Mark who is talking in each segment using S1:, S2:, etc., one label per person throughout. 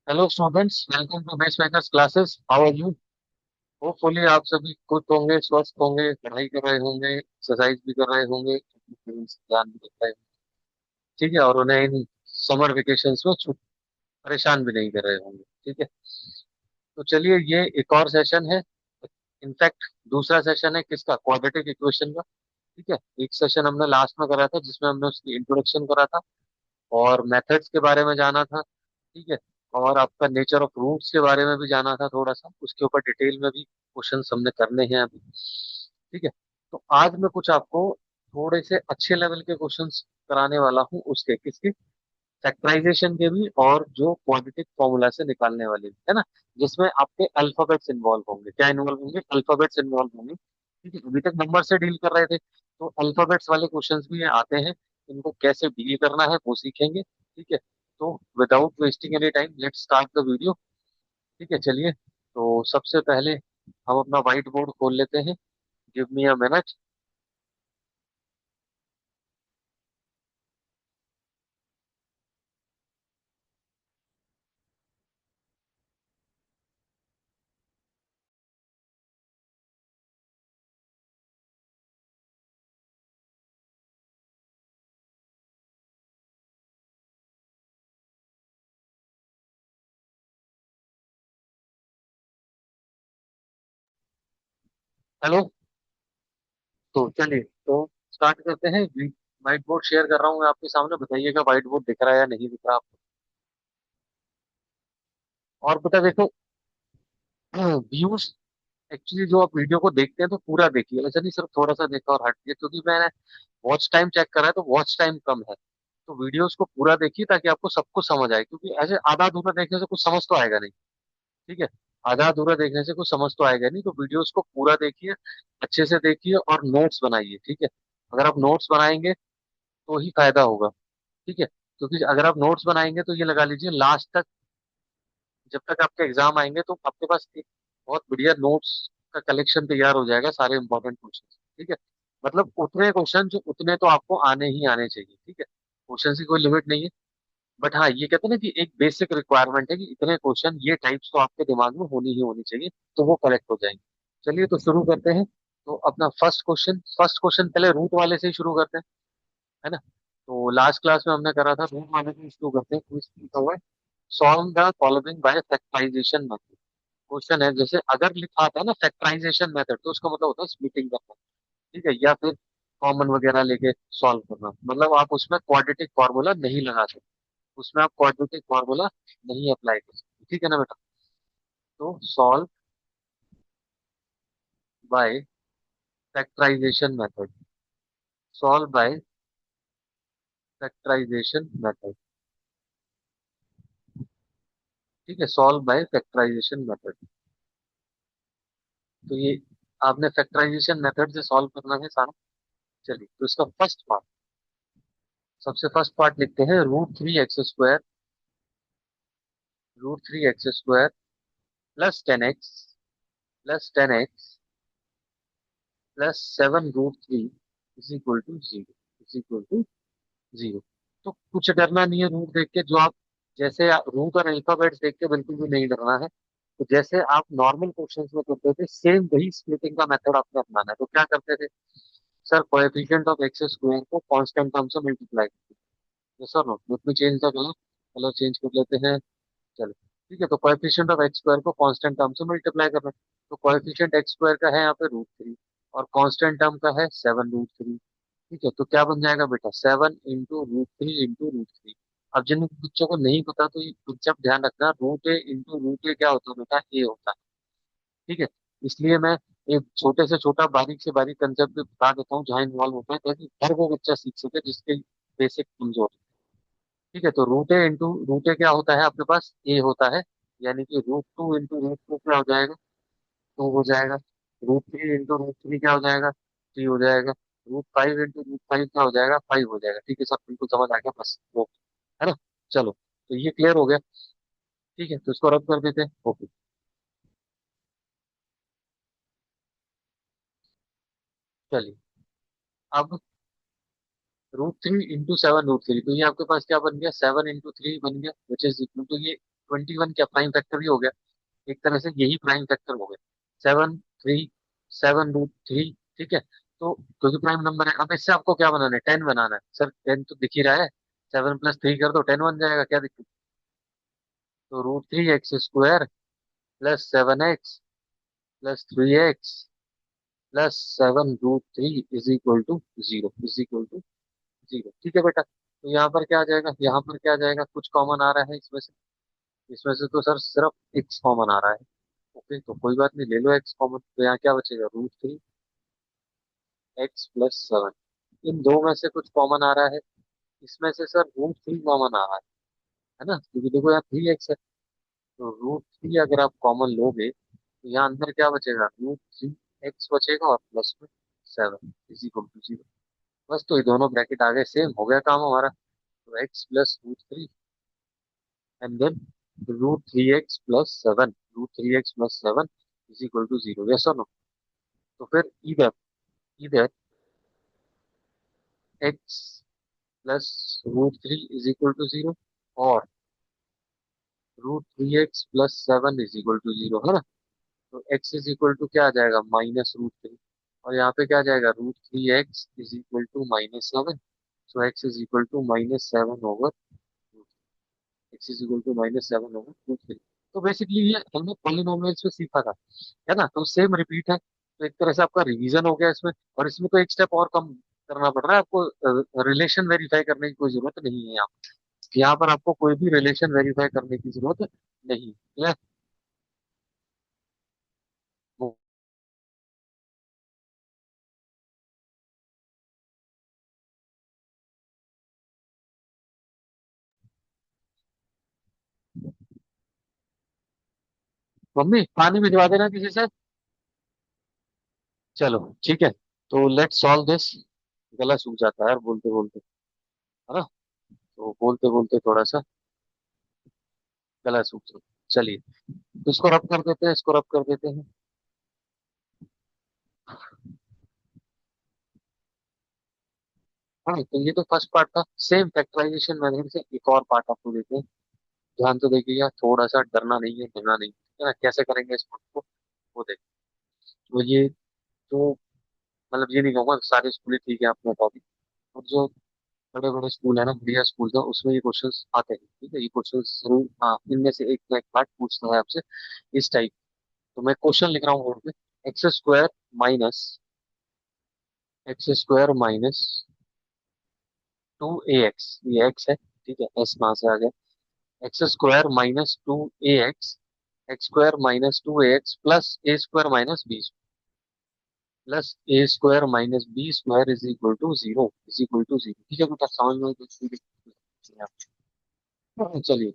S1: Hello students, welcome to base makers classes. How are you? Hopefully आप सभी खुश होंगे, स्वस्थ होंगे, पढ़ाई कर रहे होंगे, एक्सरसाइज भी कर रहे होंगे, ध्यान भी कर रहे होंगे। ठीक है, और उन्हें इन समर वेकेशंस में परेशान भी नहीं कर रहे होंगे। ठीक है, तो चलिए, ये एक और सेशन है। इनफैक्ट दूसरा सेशन है किसका? क्वाड्रेटिक इक्वेशन का। ठीक है, एक सेशन हमने लास्ट में करा था जिसमें हमने उसकी इंट्रोडक्शन करा था और मेथड्स के बारे में जाना था। ठीक है, और आपका नेचर ऑफ रूट्स के बारे में भी जाना था, थोड़ा सा उसके ऊपर डिटेल में भी क्वेश्चन हमने करने हैं अभी। ठीक है, तो आज मैं कुछ आपको थोड़े से अच्छे लेवल के क्वेश्चंस कराने वाला हूँ, उसके किसके? फैक्टराइजेशन के भी, और जो क्वाड्रेटिक फॉर्मूला से निकालने वाले भी है ना, जिसमें आपके अल्फाबेट्स इन्वॉल्व होंगे। क्या इन्वॉल्व होंगे? अल्फाबेट्स इन्वॉल्व होंगे। ठीक है, अभी तक नंबर से डील कर रहे थे, तो अल्फाबेट्स वाले क्वेश्चंस भी आते हैं। इनको कैसे डील करना है वो सीखेंगे। ठीक है, तो without wasting any time let's start the video. ठीक है, चलिए, तो सबसे पहले हम अपना व्हाइट बोर्ड खोल लेते हैं। Give me a minute. Hello, तो चलिए, तो स्टार्ट करते हैं। व्हाइट बोर्ड शेयर कर रहा हूँ मैं आपके सामने, बताइएगा व्हाइट बोर्ड दिख रहा है या नहीं दिख रहा आपको। और बेटा देखो, व्यूज, एक्चुअली जो आप वीडियो को देखते हैं तो पूरा देखिए, ऐसा नहीं सिर्फ थोड़ा सा देखा और हट गया, क्योंकि मैंने वॉच टाइम चेक करा है तो वॉच टाइम कम है। तो वीडियोस को पूरा देखिए ताकि आपको सब कुछ समझ आए, क्योंकि ऐसे आधा अधूरा देखने से कुछ समझ तो आएगा नहीं। ठीक है, आधा अधूरा देखने से कुछ समझ तो आएगा नहीं, तो वीडियोस को पूरा देखिए, अच्छे से देखिए और नोट्स बनाइए। ठीक है, अगर आप नोट्स बनाएंगे तो ही फायदा होगा। ठीक है, क्योंकि अगर आप नोट्स बनाएंगे तो ये लगा लीजिए लास्ट तक, जब तक आपके एग्जाम आएंगे तो आपके पास एक बहुत बढ़िया नोट्स का कलेक्शन तैयार हो जाएगा, सारे इंपॉर्टेंट क्वेश्चन। ठीक है, मतलब उतने क्वेश्चन जो उतने तो आपको आने ही आने चाहिए। ठीक है, क्वेश्चन की कोई लिमिट नहीं है। बट हाँ, ये कहते हैं ना कि एक बेसिक रिक्वायरमेंट है कि इतने क्वेश्चन, ये टाइप्स तो आपके दिमाग में होनी ही होनी चाहिए, तो वो करेक्ट हो जाएंगे। चलिए, तो शुरू करते हैं। तो अपना फर्स्ट क्वेश्चन पहले रूट वाले से ही शुरू करते हैं, है ना। तो लास्ट क्लास में हमने करा था रूट वाले से शुरू करते हैं। क्विज लिखा हुआ है, solve the following by factorization method. Question है, जैसे अगर लिखा आता है ना फैक्टराइजेशन मेथड, तो उसका मतलब होता है स्प्लिटिंग करना। ठीक है, या फिर कॉमन वगैरह लेके सॉल्व करना, मतलब आप उसमें क्वाड्रेटिक फॉर्मूला नहीं लगा सकते, उसमें आप क्वाड्रेटिक फॉर्मूला नहीं अप्लाई कर सकते। ठीक है ना बेटा। तो solve by factorization method, solve by factorization method. ठीक है, सॉल्व बाय फैक्टराइजेशन मेथड। तो ये आपने फैक्टराइजेशन मेथड से सॉल्व करना है सारा। चलिए, तो इसका फर्स्ट पार्ट, सबसे फर्स्ट पार्ट लिखते हैं, root 3 x square, root 3 x square plus 10 x plus 7 root 3 is equal to zero, is equal to zero. तो कुछ डरना नहीं है रूट देख के, जो आप जैसे रूट और अल्फाबेट्स देख के बिल्कुल भी नहीं डरना है। तो जैसे आप नॉर्मल क्वेश्चंस में करते थे, सेम वही स्प्लिटिंग का मेथड आपने अपनाना है। तो क्या करते थे sir? Coefficient of x square को कांस्टेंट टर्म से मल्टीप्लाई करते थे। यस और no? Let me change the colour, colour change कर लेते हैं। चलो, ठीक है, तो कोएफिशिएंट ऑफ एक्स स्क्वायर को कांस्टेंट टर्म से मल्टीप्लाई कर रहे हैं। तो कोएफिशिएंट एक्स स्क्वायर का है यहाँ पे रूट 3, और कांस्टेंट टर्म का है 7 रूट 3। ठीक है, तो क्या बन जाएगा बेटा? 7 इंटू रूट 3 इंटू रूट 3। अब जिन बच्चों को नहीं पता तो ये कंसेप्ट ध्यान रखना, रूट ए क्या होता है बेटा? ए होता है। ठीक है, इसलिए मैं एक छोटे से छोटा बारीक से बारीक कंसेप्ट भी बता देता हूँ जहाँ इन्वॉल्व होता है, ताकि हर वो बच्चा सीख सके जिसके बेसिक कमजोर है। ठीक है, तो रूट ए क्या होता है आपके पास? ए होता है, यानी कि रूट 2 इंटू रूट 2 क्या हो जाएगा? 2 हो जाएगा। रूट 3 इंटू रूट 3 क्या हो जाएगा? 3 हो जाएगा। रूट 5 इंटू रूट 5 क्या हो जाएगा? 5 हो जाएगा। ठीक है, सब बिल्कुल समझ आ गया, बस वो, है ना। चलो, तो ये क्लियर हो गया। ठीक है, तो इसको रब कर देते हैं। ओके, चलिए, अब रूट 3 इंटू 7 रूट 3, तो ये आपके पास क्या बन गया? 7 इंटू 3 बन गया, विच इज इक्वल टू ये 21 क्या प्राइम फैक्टर ही हो गया, एक तरह से यही प्राइम फैक्टर हो गया। 7 3, 7√3। ठीक है, तो क्योंकि प्राइम नंबर है, अब इससे आपको क्या बनाना है, 10 बनाना है। सर 10 तो दिख ही रहा है, 7 + 3 कर दो 10 बन जाएगा, क्या दिक्कत। तो √3x² +7x + 3x + 7√3 = 0 ठीक है बेटा। तो यहाँ पर क्या आ जाएगा, यहाँ पर क्या आ जाएगा, कुछ कॉमन आ रहा है इसमें से। इसमें से तो सर सिर्फ x कॉमन आ रहा है। ओके, तो कोई बात नहीं, ले लो x कॉमन, तो यहाँ क्या बचेगा, √3x + 7। इन दो में से कुछ कॉमन आ रहा है, इसमें से सर √3 कॉमन आ रहा है ना, क्योंकि देखो यहाँ 3x है। तो √3 अगर आप कॉमन लोगे तो यहाँ अंदर क्या बचेगा, √3x बचेगा और प्लस में 7 = 0। बस, तो ये दोनों ब्रैकेट आ गए, सेम हो गया काम हमारा। तो x + √3 and then √3x + 7 yes और नो। तो फिर इधर इधर x + √3 = 0 और √3x + 7 = 0 है ना। तो x क्या आ जाएगा, -√3। और यहाँ पे क्या आ जाएगा, √3x = -7। सो x = -7/√3। तो बेसिकली ये हमने पॉलिनोमियल्स में सीखा था, है ना, तो सेम रिपीट है। तो एक तरह से आपका रिवीजन हो गया इसमें। और इसमें तो एक स्टेप और कम करना पड़ रहा है आपको, रिलेशन वेरीफाई करने की कोई जरूरत नहीं है यहाँ पर आपको कोई भी रिलेशन वेरीफाई करने की जरूरत नहीं है। मम्मी पानी भिजवा देना किसी से। चलो ठीक है, तो लेट्स सॉल्व दिस। गला सूख जाता है यार बोलते बोलते, है ना, तो बोलते बोलते थोड़ा सा गला सूख जाता है। चलिए, तो इसको रब कर देते हैं, इसको रब कर देते हैं। हाँ, तो ये तो फर्स्ट पार्ट था, सेम फैक्टराइजेशन मेथड से एक और पार्ट आपको देते हैं। ध्यान तो देखिएगा, थोड़ा सा डरना नहीं है, डरना नहीं है ना, कैसे करेंगे इस पार्ट को वो देखिए। तो ये तो मतलब ये नहीं कहूंगा सारे स्कूल ठीक है अपने टॉपिक, और जो बड़े बड़े स्कूल है ना, बढ़िया स्कूल है, उसमें ये क्वेश्चंस आते हैं। ठीक है, ये क्वेश्चन जरूर, हाँ, इनमें से एक ना एक पार्ट पूछता है आपसे इस टाइप। तो मैं क्वेश्चन लिख रहा हूँ बोर्ड पे। माइनस x² - 2ax, ये x है, ठीक है, s कहाँ से आ गया, x² - 2ax, x² - 2ax +a² - b² = 0 ठीक है बेटा, समझ में कुछ भी दिक्कत नहीं है। चलिए,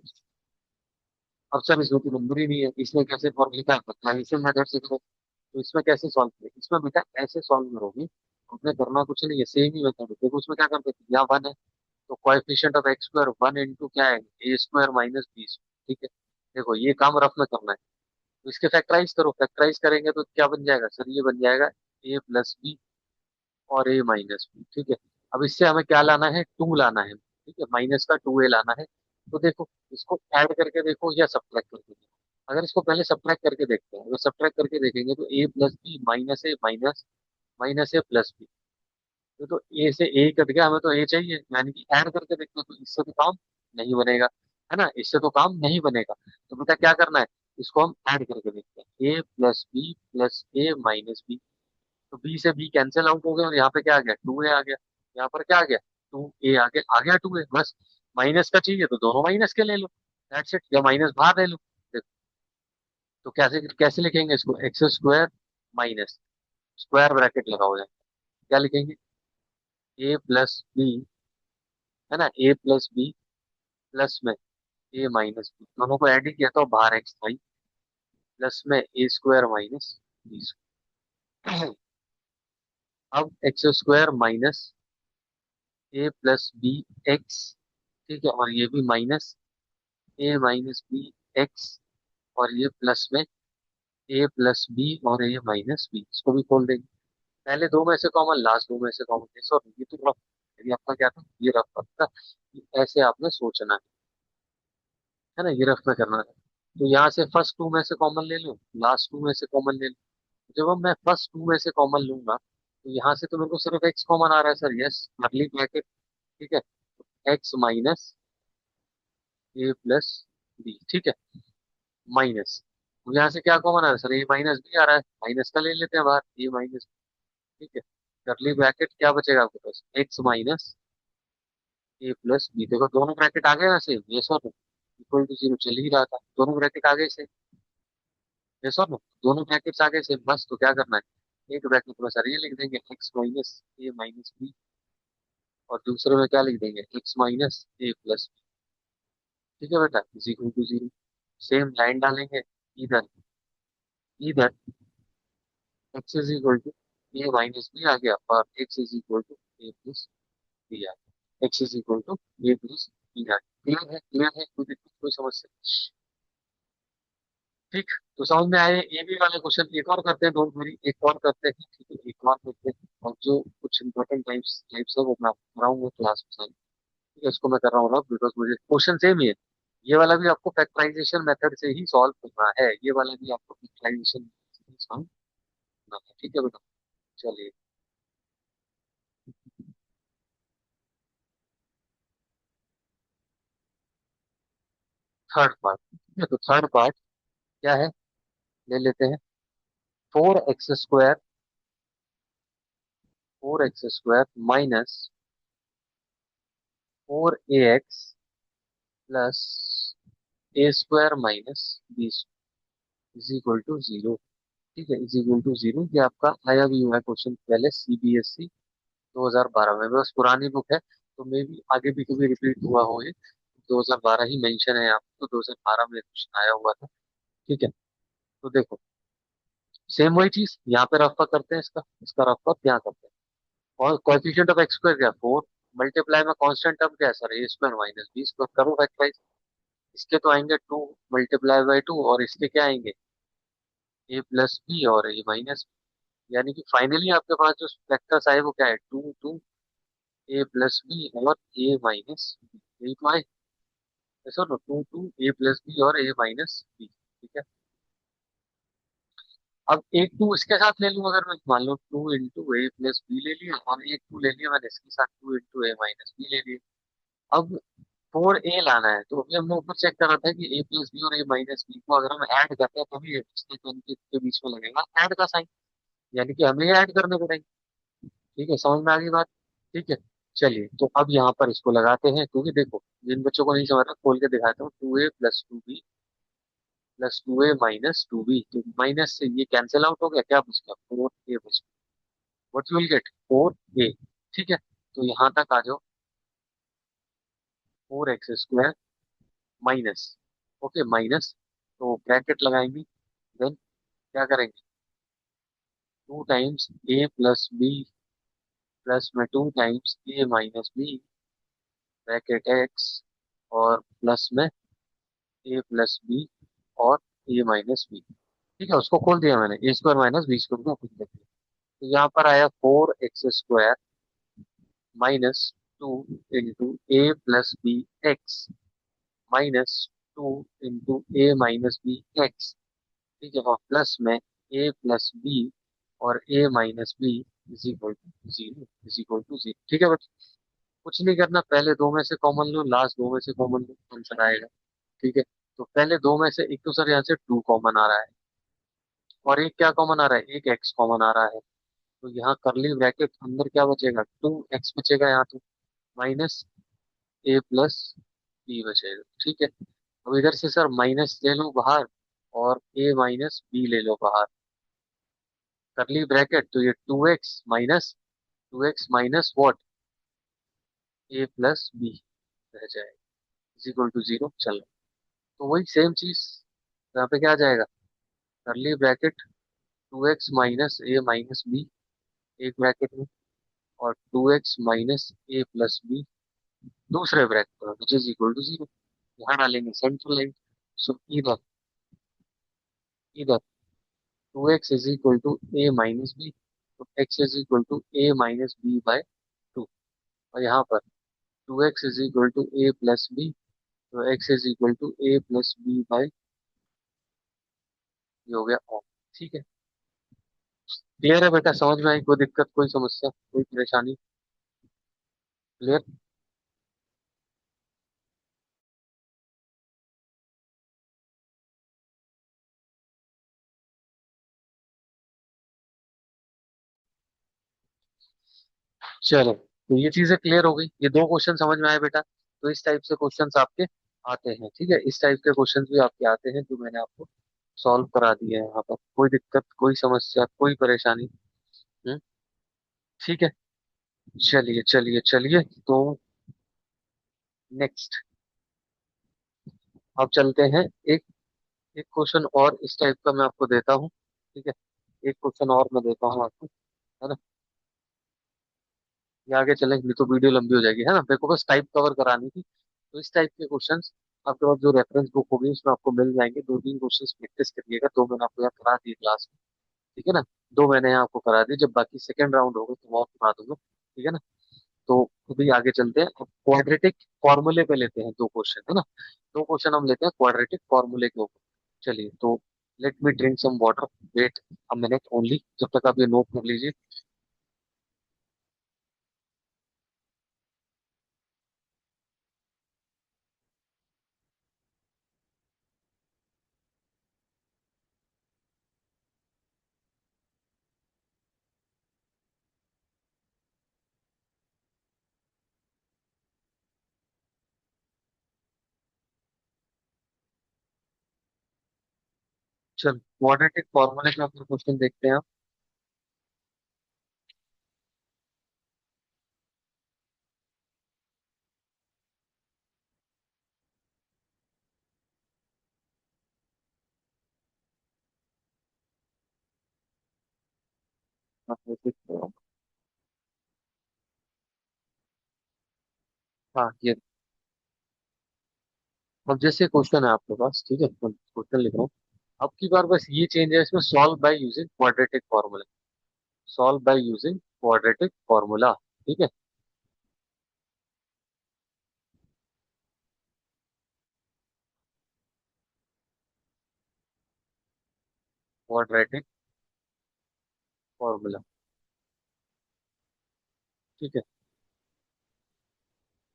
S1: अब सर इसमें तो नंबर ही नहीं है, इसमें कैसे फॉर्म लिखा है, फैक्टराइजेशन मेथड से करो। तो इसमें कैसे सॉल्व करें, इसमें बेटा ऐसे सॉल्व करोगे, उसमें करना कुछ नहीं है, सेम ही मेथड है। देखो उसमें क्या करते थे, यहाँ 1 है, तो कोएफिशिएंट ऑफ x² 1 इंटू क्या है, a² - b²। ठीक है, देखो ये काम रफ में करना है। तो इसके फैक्टराइज करो, फैक्टराइज करेंगे तो क्या बन जाएगा सर, ये बन जाएगा a + b और a - b। ठीक है, अब इससे हमें क्या लाना है, 2 लाना है। ठीक है, माइनस का 2a लाना है। तो देखो, इसको ऐड करके देखो या सब्ट्रैक्ट करके देखो। अगर इसको पहले सब्ट्रैक्ट करके देखते हैं, अगर सब्ट्रैक्ट करके देखेंगे तो a + b -a - -a + b। तो ए से ए कट गया, हमें तो ए चाहिए, यानी कि ऐड करके देखते हैं, तो इससे तो काम नहीं बनेगा, है ना, इससे तो काम नहीं बनेगा। तो बेटा क्या करना है, इसको हम ऐड करके देखते हैं, a + b + a - b। तो बी से बी कैंसिल आउट हो गया, और यहाँ पे क्या आ गया, 2a आ गया। यहाँ पर क्या आ गया, 2a आ गया 2a, बस। माइनस का चाहिए तो दोनों माइनस के ले लो, दैट्स इट, या माइनस बाहर ले लो। देखो, तो कैसे कैसे लिखेंगे इसको, x² माइनस, स्क्वायर ब्रैकेट लगा हो जाए, क्या लिखेंगे, a + b, है ना, a + b प्लस में a - b, दोनों को ऐड ही किया तो बाहर x था ही, प्लस में a² - b²। अब x² - a + b x, ठीक है, और ये भी माइनस a - b x, और ये प्लस में a + b और a - b, इसको भी खोल देंगे। पहले दो में से कॉमन, लास्ट दो में से कॉमन, सो ये तो रफ, यदि आपका क्या था, ये रफ था, ऐसे आपने सोचना है है ना, ये रफ में करना है। तो यहाँ से फर्स्ट टू में से कॉमन ले लूँ, लास्ट टू में से कॉमन ले लूँ। जब अब मैं फर्स्ट टू में से कॉमन लूंगा तो यहाँ से तो मेरे को सिर्फ एक्स कॉमन आ रहा है सर, यस, कर्ली ब्रैकेट। ठीक है, x minus A plus B, ठीक है, माइनस, तो यहाँ से क्या कॉमन आ रहा है सर, ए माइनस बी आ रहा है, माइनस का ले लेते हैं बाहर, ए माइनस, ठीक है, कर्ली ब्रैकेट क्या बचेगा आपके पास, x minus A plus B, देखो दोनों ब्रैकेट आ गए ना सेम, ये सर इक्वल टू जीरो चल ही रहा था, दोनों ब्रैकेट आ गए सेम, ये सर दोनों ब्रैकेट्स आ गए सेम, बस तो क्या करना है, एक ब्रैकेट में सर ये लिख देंगे x minus A minus B, और दूसरे में क्या लिख देंगे, एक्स माइनस ए प्लस, ठीक है बेटा, is equal to zero, same line डालेंगे इधर, इधर x is equal to A minus B आ गया, और x is equal to A plus B आ गया, x is equal to A plus B आ गया, क्लियर है, क्लियर है, कोई दिक्कत कोई समस्या? ठीक, तो समझ में आए, ये भी वाले क्वेश्चन एक और करते हैं, डोंट वरी, एक और करते हैं, ठीक है, एक और करते हैं, और जो कुछ इंपॉर्टेंट टाइप्स टाइप्स है वो मैं आपको कराऊंगा क्लास में, ठीक है, इसको मैं कर रहा हूँ ना बिकॉज मुझे क्वेश्चन सेम ही है, ये वाला भी आपको फैक्टराइजेशन मेथड से ही सॉल्व करना है, ये वाला भी आपको फैक्टराइजेशन से ही सॉल्व करना है, ठीक है बेटा, चलिए, थर्ड पार्ट, ठीक है, तो थर्ड पार्ट क्या है, ले लेते हैं, 4x square, 4x square minus 4ax plus a square minus B is equal to zero, ठीक है, इज इक्वल टू जीरो, ये आपका आया भी हुआ है क्वेश्चन पहले सीबीएसई 2012 में, बस पुरानी बुक है, तो मे भी आगे भी कभी रिपीट हुआ हो, ये 2012 ही मेंशन है यहाँ पे, तो 2012 में क्वेश्चन आया हुआ था, ठीक है, तो देखो सेम वही चीज यहाँ पे रफा करते हैं, इसका इसका रफा यहाँ करते हैं, और कोएफिशिएंट ऑफ एक्स स्क्वायर क्या, 4, मल्टीप्लाई में कांस्टेंट टर्म क्या है सर, ए स्क्वायर माइनस बी स्क्वायर, करो फैक्टराइज, इसके तो आएंगे 2 मल्टीप्लाई बाई 2, और इसके क्या आएंगे, ए प्लस बी और ए माइनस, यानी कि फाइनली आपके पास जो फैक्टर्स आए वो क्या है, 2 2 ए प्लस बी और ए माइनस बी, यही तो आए, ऐसा ना, 2 2 ए प्लस बी और ए माइनस बी, ठीक है, अब एक टू इसके साथ ले लूं, अगर मैं मान लो 2 इंटू ए प्लस बी ले लिया, और एक टू ले लिया मैंने इसके साथ, 2 इंटू ए माइनस बी ले लिया, अब 4a लाना है, तो अभी हमने ऊपर चेक करा था कि a प्लस बी और a माइनस बी को अगर हम ऐड करते हैं तभी पिछले टर्म के बीच में लगेगा ऐड का साइन, यानी कि हमें ऐड करने पड़ेंगे, ठीक है, समझ में आ गई बात, ठीक है, चलिए, तो अब यहाँ पर इसको लगाते हैं, क्योंकि देखो जिन बच्चों को नहीं समझ रहा खोल के दिखाता हूँ, 2a plus 2b plus 2a minus 2b, तो माइनस से ये कैंसिल आउट हो गया, क्या बच गया, 4a बच गया, what you will get 4a, ठीक है, तो यहाँ तक आ जाओ, 4x square minus, okay minus, तो ब्रैकेट लगाएंगे, देन क्या करेंगे, 2 times A plus B plus में 2 टाइम्स ए माइनस बी ब्रैकेट एक्स, और प्लस में ए प्लस बी और ए माइनस बी, ठीक है, उसको खोल दिया मैंने, A square minus B square को खोल दिया, तो यहाँ पर आया 4x square minus 2 into A plus B x minus 2 into A minus B x, ठीक है, और प्लस में ए प्लस बी और A minus B is equal to zero, is equal to zero, ठीक है बच्चों, कुछ नहीं करना, पहले दो में से कॉमन लो, लास्ट दो में से कॉमन लो, आंसर आएगा, ठीक है, तो पहले दो में से एक तो सर यहाँ से 2 कॉमन आ रहा है, और एक क्या कॉमन आ रहा है, एक एक्स कॉमन आ रहा है, तो यहाँ करली ब्रैकेट अंदर क्या बचेगा, 2x बचेगा यहाँ, तो माइनस ए प्लस बी बचेगा, ठीक है, अब इधर से सर माइनस ले लो बाहर, और ए माइनस बी ले लो बाहर, करली ब्रैकेट, तो ये 2x minus what, a plus b रह जाएगा, इज इक्वल टू जीरो, चलो, तो वही सेम चीज यहाँ पे क्या आ जाएगा, curly bracket 2x minus A minus B एक ब्रैकेट में, और 2x minus A plus B दूसरे ब्रैकेट में, which is equal to zero, यहाँ डालेंगे सेंट्रल लाइन, सो इधर, इधर 2x is equal to A minus B, तो x is equal to A minus B by 2, और यहाँ पर 2x is equal to A plus B तो x is equal to A plus B by, ये हो गया ऑफ। ठीक है, क्लियर है बेटा? समझ में आई? कोई दिक्कत, कोई समस्या, कोई परेशानी? क्लियर? चलो, तो ये चीजें क्लियर हो गई, ये दो क्वेश्चन समझ में आए बेटा? तो इस टाइप से क्वेश्चंस आपके आते हैं, ठीक है, इस टाइप के क्वेश्चंस भी आपके आते हैं जो मैंने आपको सॉल्व करा दिए हैं यहाँ पर। कोई दिक्कत, कोई समस्या, कोई परेशानी? हम्म, ठीक है। चलिए चलिए चलिए, तो नेक्स्ट अब चलते हैं। एक एक क्वेश्चन और इस टाइप का मैं आपको देता हूँ, ठीक है, एक क्वेश्चन और मैं देता हूँ आपको, है ना? ये आगे चलेंगे, नहीं तो वीडियो लंबी हो जाएगी, है ना? मेरे को बस टाइप कवर करानी थी। तो इस टाइप के क्वेश्चंस आपके पास जो रेफरेंस बुक होगी उसमें आपको मिल जाएंगे। दो तीन क्वेश्चंस प्रैक्टिस करिएगा, दो मैंने आपको यहाँ करा दिए क्लास में, ठीक है ना? दो मैंने यहाँ आपको करा दिए, जब बाकी सेकंड राउंड होगा तो वो आपको करा दूंगा, ठीक है ना? तो अभी आगे चलते हैं, क्वाड्रेटिक फॉर्मूले पे लेते हैं दो क्वेश्चन, है ना? दो क्वेश्चन हम लेते हैं क्वाड्रेटिक फॉर्मूले के ऊपर। चलिए, तो let me drink some water, wait a minute only, जब तक आप ये नोट कर लीजिए। चल, क्वाड्रेटिक फॉर्मूले के ऊपर क्वेश्चन देखते हैं आप। हाँ, ये अब जैसे क्वेश्चन है आपके पास, ठीक है, क्वेश्चन लिख रहा हूँ। अब की बार बस ये चेंज है इसमें, solve by using quadratic formula, solve by using quadratic formula, ठीक है? क्वाड्रेटिक फॉर्मूला, ठीक है,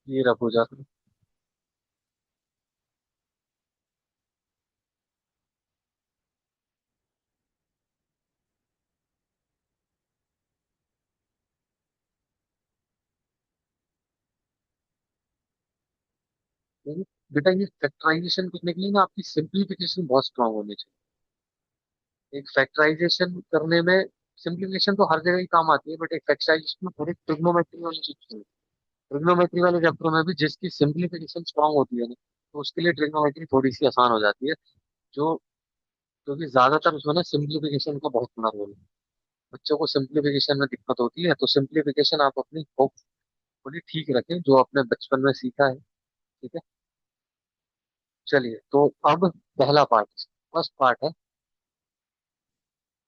S1: ये रफ हो जाता है। देखिए, बेटा ये फैक्टराइजेशन करने के लिए ना आपकी सिंप्लीफिकेशन बहुत स्ट्रांग होनी चाहिए। एक फैक्टराइजेशन करने में, सिंप्लीफिकेशन तो हर जगह ही काम आती है, बट एक फैक्टराइजेशन में थोड़ी ट्रिग्नोमेट्री वाली चीज चाहिए। ट्रिग्नोमेट्री वाले चैप्टर में भी जिसकी सिंप्लीफिकेशन स्ट्रांग होती है ना, तो उसके लिए ट्रिग्नोमेट्री थोड़ी सी आसान हो जाती है। जो क्योंकि ज्यादातर उसमें ना सिंप्लीफिकेशन का बहुत बड़ा रोल है। बच्चों को सिंप्लीफिकेशन में दिक्कत होती है, तो सिंप्लीफिकेशन आप अपनी होपफुली ठीक रखें जो आपने बचपन में सीखा है, ठीक है? चलिए, तो अब पहला पार्ट, फर्स्ट पार्ट है,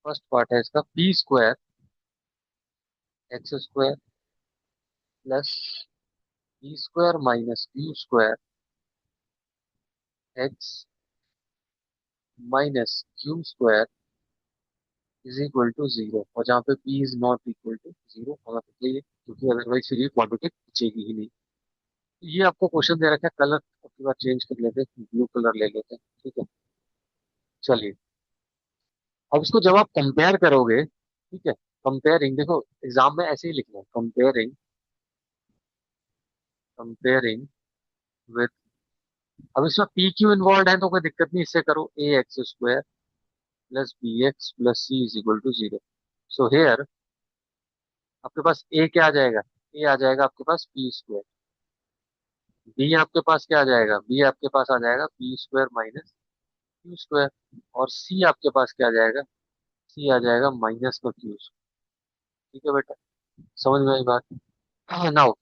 S1: फर्स्ट पार्ट है इसका, p square x square plus p square minus Q square x minus Q square is equal to zero, और जहाँ पे p is not equal to zero होना चाहिए, क्योंकि अदरवाइज फिर ये क्वाड्रेटिक बचेगी ही नहीं। ये आपको क्वेश्चन दे रखा है, कलर आपकी बार चेंज कर लेते हैं, ब्लू कलर ले लेते हैं, ठीक है? चलिए, अब इसको जब आप कंपेयर करोगे, ठीक है, कंपेयरिंग, देखो एग्जाम में ऐसे ही लिखना है, कंपेयरिंग, कंपेयरिंग विद, अब इसमें पी क्यू इन्वॉल्व है तो कोई दिक्कत नहीं, इससे करो A x square plus B x plus C is equal to zero. So here आपके पास ए क्या आ जाएगा? ए आ जाएगा आपके पास पी स्क्वायर। बी आपके पास क्या आ जाएगा? बी आपके पास आ जाएगा P square minus Q square. और सी आपके पास क्या आ जाएगा? सी आ जाएगा माइनस का क्यू स्क्वायर। ठीक है बेटा, समझ में आई बात? नाउ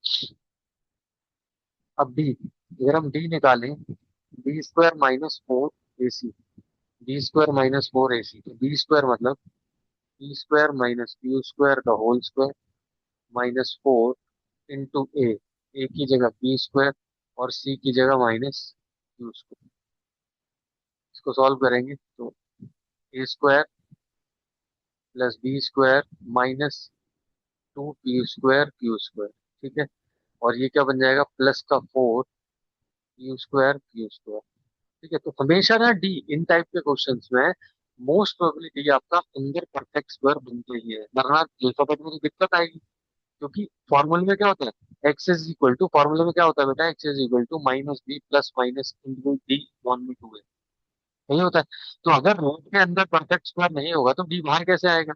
S1: अब डी, अगर हम डी निकालें, B square minus four A C, B square minus four A C, तो बी स्क्वायर मतलब B square minus Q square का whole square minus four into A, A की जगह बी स्क्वायर और सी की जगह माइनस क्यू स्क्वायर। इसको solve करेंगे तो A square plus B square minus 2p² Q square. ठीक है, और ये क्या बन जाएगा, प्लस का 4 क्यू स्क्वायर। ठीक है, तो हमेशा ना डी इन टाइप के क्वेश्चंस में मोस्ट प्रोबेबिलिटी आपका अंदर परफेक्ट स्क्वायर बनते ही है, वरना अल्फाबेट में तो दिक्कत आएगी। क्योंकि फॉर्मूले में क्या होता है, एक्स इज इक्वल टू, फॉर्मूले में क्या होता है बेटा, x is equal to minus b plus minus into d one में टू है, यही होता है। तो अगर रूट के अंदर परफेक्ट स्क्वायर नहीं होगा तो डी बाहर कैसे आएगा,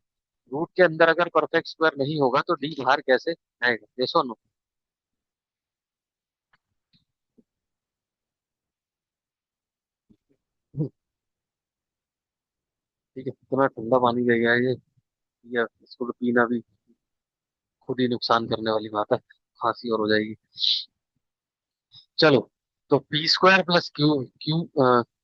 S1: रूट के अंदर अगर परफेक्ट स्क्वायर नहीं होगा तो डी बाहर कैसे आएगा, ये सुनो। ठीक है, इतना ठंडा पानी दे गया है ये इसको तो पीना भी खुद ही नुकसान करने वाली बात है, खांसी और हो जाएगी। चलो, तो P square plus Q Q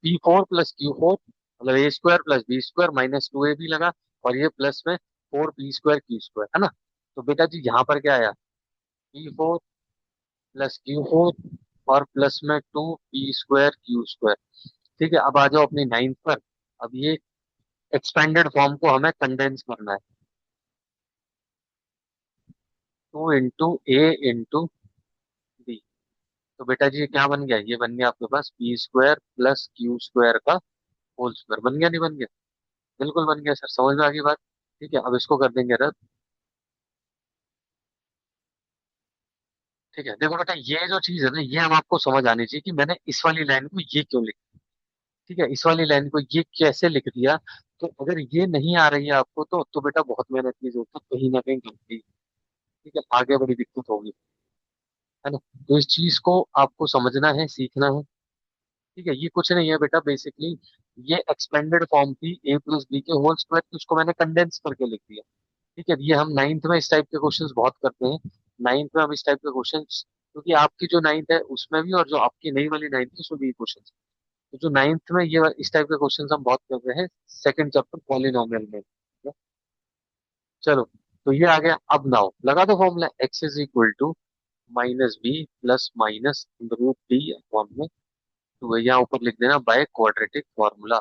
S1: P4 प्लस Q4 मतलब A square plus B square minus 2ab लगा, और ये प्लस में 4p² क्यू स्क्वायर है ना। तो बेटा जी यहाँ पर क्या आया, P4 प्लस Q4 और प्लस में 2p² क्यू स्क्वायर। ठीक है, अब आ जाओ अपनी नाइन्थ पर। अब ये एक्सपेंडेड फॉर्म को हमें कंडेंस करना है, 2 इंटू a इंटू बी। तो बेटा जी ये क्या बन गया, ये बन गया आपके पास p² प्लस क्यू स्क्वायर का होल स्क्वायर। बन गया नहीं बन गया, बिल्कुल बन गया सर, समझ में आ गई बात। ठीक है, अब इसको कर देंगे रद्द। ठीक है, देखो बेटा ये जो चीज है ना, ये हम आपको समझ आनी चाहिए कि मैंने इस वाली लाइन को ये क्यों लिखा। ठीक है, इस वाली लाइन को ये कैसे लिख दिया। तो अगर ये नहीं आ रही है आपको तो बेटा बहुत मेहनत की जरूरत है, कहीं ना कहीं गलती। ठीक है, आगे बड़ी दिक्कत होगी, है ना। तो इस चीज को आपको समझना है, सीखना है। ठीक है, ये कुछ नहीं है बेटा, बेसिकली ये एक्सपेंडेड फॉर्म थी a प्लस बी के होल स्क्वायर की, उसको मैंने कंडेंस करके लिख दिया। ठीक है, ये हम नाइन्थ में इस टाइप के क्वेश्चंस बहुत करते हैं। नाइन्थ में हम इस टाइप के क्वेश्चंस, क्योंकि आपकी जो नाइन्थ है उसमें भी और जो आपकी नई वाली नाइन्थ है उसमें भी क्वेश्चन, तो जो नाइन्थ में ये इस टाइप के क्वेश्चंस हम बहुत कर रहे हैं, सेकंड चैप्टर पॉलिनोमियल में। ठीक है? चलो, तो ये आ गया, अब नाउ लगा दो formula, x is equal to minus b plus minus root d upon में टू है, यहाँ ऊपर लिख देना by quadratic formula,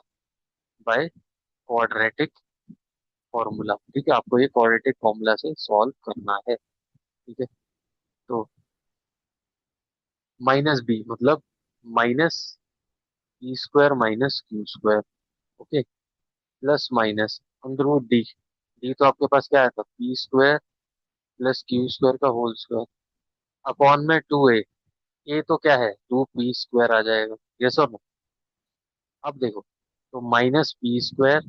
S1: by quadratic formula. ठीक है, आपको ये क्वाड्रेटिक फॉर्मूला से सॉल्व करना है। ठीक है, तो माइनस बी मतलब minus p² minus Q square. Okay, plus minus under root d, d तो आपके पास क्या आया था, p² प्लस क्यू स्क्वायर का होल स्क्वायर अपॉन में 2a। ए तो क्या है, 2p² आ जाएगा, यस और नो। अब देखो, तो minus p²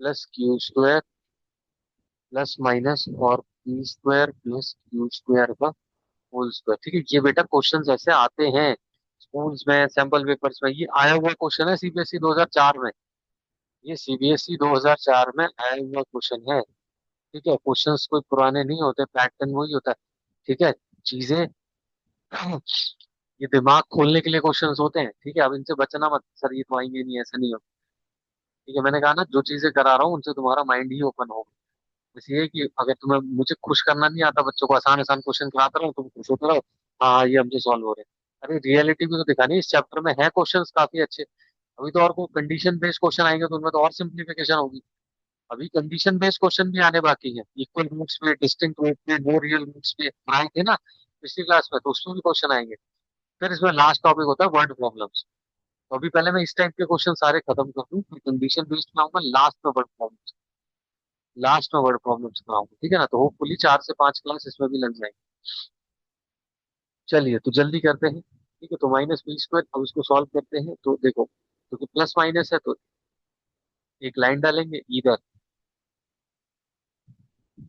S1: plus Q square plus minus और p² प्लस क्यू स्क्वायर का होल स्क्वायर। ठीक है, ये बेटा क्वेश्चंस ऐसे आते हैं स्कूल्स में, सैंपल पेपर्स में, ये आया हुआ क्वेश्चन है सीबीएसई 2004 में, ये सीबीएसई 2004 में आया हुआ क्वेश्चन है। ठीक है, क्वेश्चंस कोई पुराने नहीं होते, पैटर्न वही होता है। ठीक है, चीजें ये दिमाग खोलने के लिए क्वेश्चंस होते हैं। ठीक है, अब इनसे बचना मत, सर ये तो आएंगे नहीं, ऐसा नहीं हो। ठीक है, मैंने कहा ना जो चीजें करा रहा हूँ उनसे तुम्हारा माइंड ही ओपन होगा। बस ये है कि अगर तुम्हें, मुझे खुश करना नहीं आता बच्चों को, आसान आसान क्वेश्चन कराता रहो तुम खुश होते रहो, हाँ ये हमसे सॉल्व हो रहे हैं। अरे रियलिटी भी तो दिखानी है, इस चैप्टर में है क्वेश्चंस काफी अच्छे। अभी तो और कोई कंडीशन बेस्ड क्वेश्चन आएंगे तो उनमें तो और सिंप्लीफिकेशन होगी। अभी कंडीशन बेस्ड क्वेश्चन भी आने बाकी है, इक्वल रूट्स पे, डिस्टिंक्ट रूट पे, नो रियल रूट्स पे आए थे ना पिछली क्लास में, तो उसमें भी क्वेश्चन आएंगे। फिर इसमें लास्ट टॉपिक होता है वर्ड प्रॉब्लम्स। तो अभी पहले मैं इस टाइप के क्वेश्चन सारे खत्म कर दूं, फिर कंडीशन बेस्ड में आऊंगा लास्ट में वर्ड प्रॉब्लम्स, लास्ट में वर्ड प्रॉब्लम्स कराऊंगा। ठीक है ना, तो होपफुली 4 से 5 क्लास इसमें भी लग जाएंगे। चलिए, तो जल्दी करते हैं। ठीक है, तो माइनस p², अब इसको सॉल्व करते हैं तो देखो, क्योंकि प्लस माइनस है तो एक लाइन डालेंगे इधर,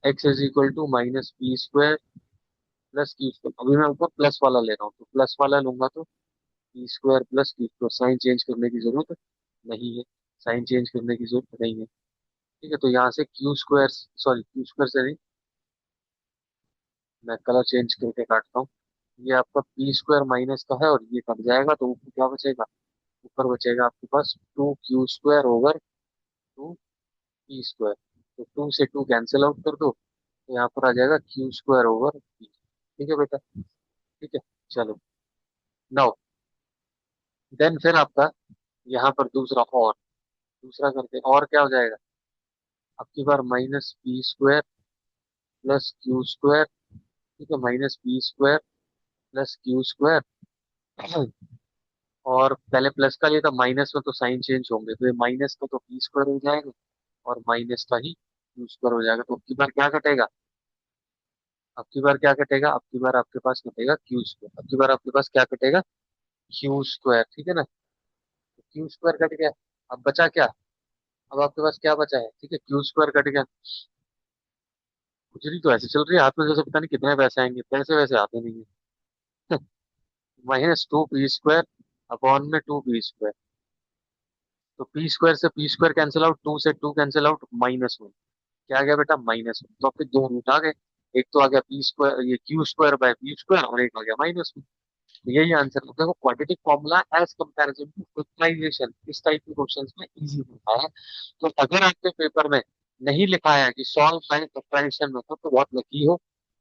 S1: x is equal to minus p² plus Q square. अभी मैं ऊपर प्लस वाला ले रहा हूँ, तो प्लस वाला लूंगा तो p² plus Q square, sign change करने की जरूरत नहीं है, साइन चेंज करने की जरूरत नहीं है। ठीक है, तो यहाँ से Q square, sorry Q square से नहीं, मैं कलर चेंज करके काटता हूँ। ये आपका p² माइनस का है और ये कट जाएगा, तो ऊपर क्या बचेगा, ऊपर बचेगा आपके पास 2q² ओवर 2p²। तो 2 से 2 कैंसिल आउट कर दो, तो यहाँ पर आ जाएगा क्यू² ओवर p। ठीक है बेटा, ठीक है। चलो, नाउ देन फिर आपका यहाँ पर दूसरा और, दूसरा करके और क्या हो जाएगा, अब की बार minus B square plus Q square. ठीक है, minus B square plus Q square. और पहले प्लस का लिया था, माइनस में तो साइन चेंज होंगे, तो ये माइनस का तो बी स्क्वायर हो जाएगा और माइनस का ही क्यू स्क्वायर हो जाएगा। तो अब की बार क्या कटेगा, अब की बार क्या कटेगा, अब की बार आपके पास कटेगा क्यू स्क्वायर, अब की बार आपके पास क्या कटेगा, क्यू स्क्वायर। ठीक है ना, क्यू स्क्वायर कट गया। अब बचा क्या, अब आपके पास क्या बचा है, ठीक है, क्यू स्क्वायर कट गया। खुजली तो ऐसे चल रही है हाथ में, जैसे पता नहीं कितने पैसे आएंगे, पैसे वैसे आते नहीं है। Minus two P square upon में टू पी स्क्वायर। तो पी स्क्वायर से P square cancel out, two से two cancel out, minus one. क्या आ गया बेटा, माइनस वन। तो आपके दो रूट आ गए, एक तो आ गया पी स्क्वायर, ये Q square by P square, और एक आ गया माइनस वन। तो यही आंसर है। देखो quadratic formula as comparison to factorization इस टाइप के क्वेश्चंस में इजी होता है। तो अगर आपके पेपर में नहीं लिखा है कि सॉल्व बाय फैक्टराइजेशन मेथड, तो बहुत लकी हो,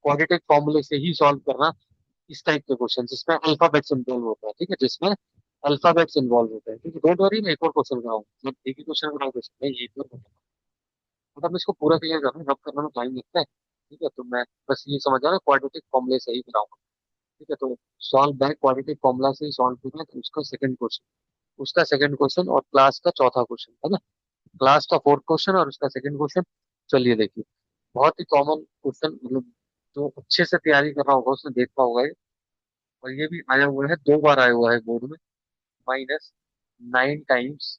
S1: क्वाड्रेटिक फॉर्मूले से ही सॉल्व करना इस टाइप के क्वेश्चन जिसमें अल्फाबेट्स इन्वॉल्व होता है। ठीक है, जिसमें अल्फाबेट्स इन्वॉल्व होते हैं। ठीक है, डोंट वरी, मैं एक और क्वेश्चन कराऊंगा, मैं एक ही क्वेश्चन कराऊंगा, मैं एक और मतलब इसको पूरा क्लियर करना, रब करने में टाइम लगता है। ठीक है, तो मैं बस ये समझ रहा हूँ क्वाड्रेटिक फॉर्मूले से ही कराऊंगा। ठीक है, तो सॉल्व बाय क्वाड्रेटिक फॉर्मूला से ही सॉल्व करना है, तो उसका सेकंड क्वेश्चन, उसका सेकंड क्वेश्चन और क्लास का चौथा क्वेश्चन है ना, क्लास का फोर्थ क्वेश्चन और उसका सेकंड क्वेश्चन। चलिए देखिए, बहुत ही कॉमन क्वेश्चन, मतलब जो अच्छे से तैयारी कर रहा होगा उसने देखा होगा ये। और ये भी आया हुआ है, दो बार आया हुआ है बोर्ड में। Minus nine times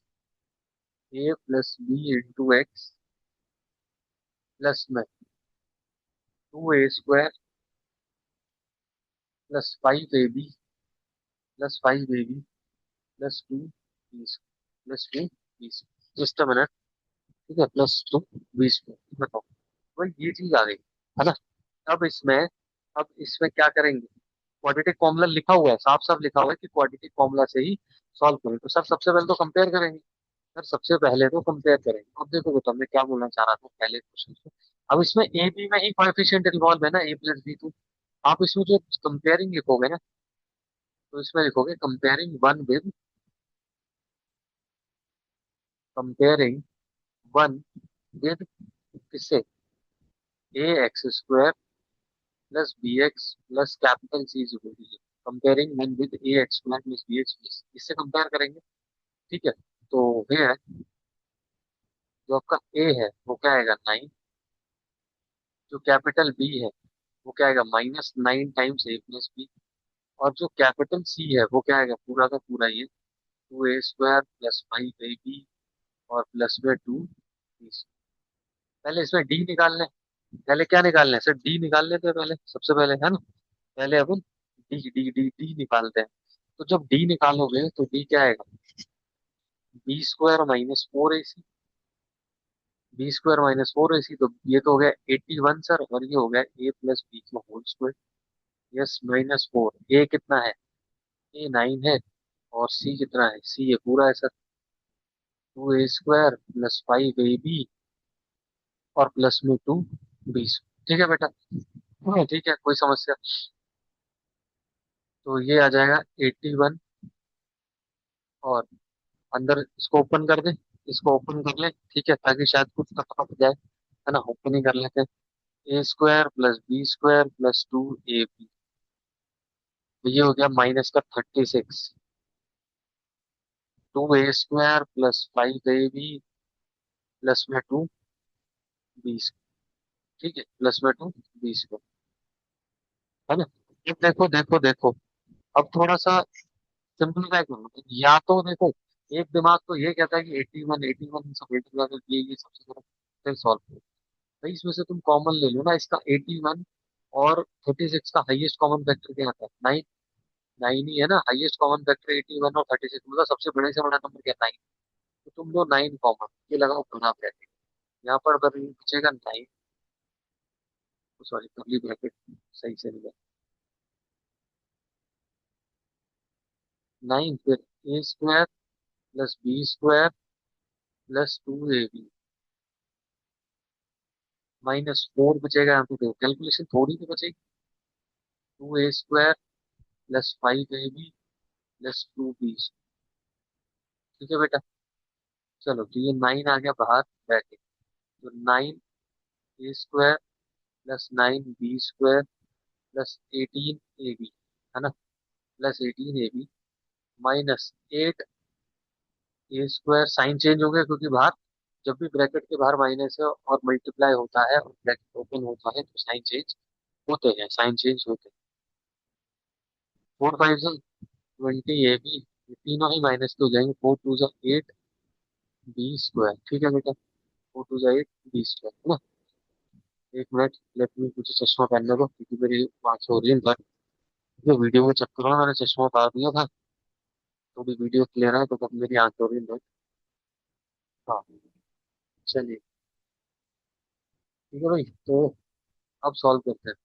S1: A plus B into x plus में two A square plus five A B plus five A B plus two B's plus two B's. Just a minute. ठीक है, प्लस टू बीस में बताओ, तो ये चीज आ गई है ना। अब इसमें, अब इसमें क्या करेंगे, क्वाड्रेटिक फॉर्मूला लिखा हुआ है, साफ साफ लिखा हुआ है कि क्वाड्रेटिक फॉर्मूला से ही सॉल्व करें। तो सर सबसे पहले तो कंपेयर करेंगे, सर सबसे पहले तो कंपेयर करेंगे। अब देखो बेटा, मैं क्या बोलना चाह रहा था पहले क्वेश्चन में, अब इसमें ए बी में ही कोएफिशिएंट इन्वॉल्व है ना, ए प्लस बी। तो आप इसमें जो कंपेयरिंग लिखोगे ना, तो इसमें लिखोगे comparing one with, comparing one with किससे, A x square plus B x plus capital C is equal to, comparing one with A x square plus B x plus, इससे कंपेयर करेंगे। ठीक है, तो है जो आपका ए है वो क्या आएगा, नाइन। जो कैपिटल बी है वो क्या आएगा, minus nine times A plus B. और जो कैपिटल सी है वो क्या आएगा, पूरा का पूरा ये टू ए स्क्वायर प्लस फाइव ए बी और प्लस में टू बी। पहले इसमें डी निकालने, पहले क्या निकालना है सर, डी निकाल लेते हैं पहले, सबसे पहले है ना। पहले अपन डी डी डी डी निकालते हैं। तो जब डी निकालोगे तो डी क्या आएगा, B square minus four A C, B square minus four A C. तो ये तो हो गया 81 सर, और ये हो गया ए प्लस बी का whole square. Yes, minus four, A कितना है, ए नाइन है, और सी कितना है, सी ये पूरा है सर, टू ए स्क्वायर प्लस फाइव ए बी और प्लस में टू बी। ठीक है बेटा, ठीक है, कोई समस्या। तो ये आ जाएगा 81, और अंदर इसको ओपन कर दे, इसको ओपन कर ले, ठीक है, ताकि शायद कुछ तो पकड़ जाए, है ना, ओपन ही कर लेते हैं। A square plus B square plus two A B, तो ये हो गया माइनस का 36। टू ए स्क्वायर प्लस फाइव ए बी प्लस में टू बी, ठीक है, प्लस में टू बी स्क्वायर, है ना। अब देखो देखो देखो, अब थोड़ा सा सिंपलीफाई करो, या तो देखो, एक दिमाग तो ये कहता है कि 81 81 सब मल्टीप्लाई करके ये सबसे बड़ा, फिर सॉल्व करो। भाई इसमें से तुम कॉमन ले लो ना, इसका 81 और 36 का हाईएस्ट कॉमन फैक्टर क्या आता है, नाइन। नाइन ही है ना हाईएस्ट कॉमन फैक्टर, 81 और 36, मतलब सबसे बड़े से बड़ा नंबर क्या, नाइन। तो तुम लो नाइन कॉमन, ये लगाओ बड़ा ब्रैकेट, यहाँ पर अगर बचेगा नाइन, सॉरी कर्ली ब्रैकेट सही से नहीं है, नाइन, फिर A square plus B square plus two A B minus four बचेगा। यहाँ पे देखो कैलकुलेशन थोड़ी तो बचेगी, टू ए स्क्वायर प्लस फाइव ए बी प्लस टू बी। ठीक है बेटा। चलो, तो ये 9 आ गया बाहर बैठे। तो 9 a² plus 9 b² plus 18 ab, है ना, plus 18 ab minus 8 a²। Sign change हो गया क्योंकि बाहर, जब भी ब्रैकेट के बाहर माइनस है और मल्टीप्लाई होता है और ब्रैकेट ओपन होता है तो साइन चेंज होते हैं, साइन चेंज होते हैं। 4 5 20 ab, तीनों ही माइनस के हो जाएंगे। 4 2 8 b², ठीक है बेटा। 4 2 8 b², है ना। एक मिनट, लेट मी मुझे चश्मा पहनने दो क्योंकि मेरी आंखें हो रही है। जो वीडियो के चक्कर में मैंने चश्मा उतार दिया था, थोड़ी वीडियो क्लियर है तो तब मेरी आंखें हो रही है। हाँ, चलिए, ठीक है भाई, तो अब सॉल्व करते हैं।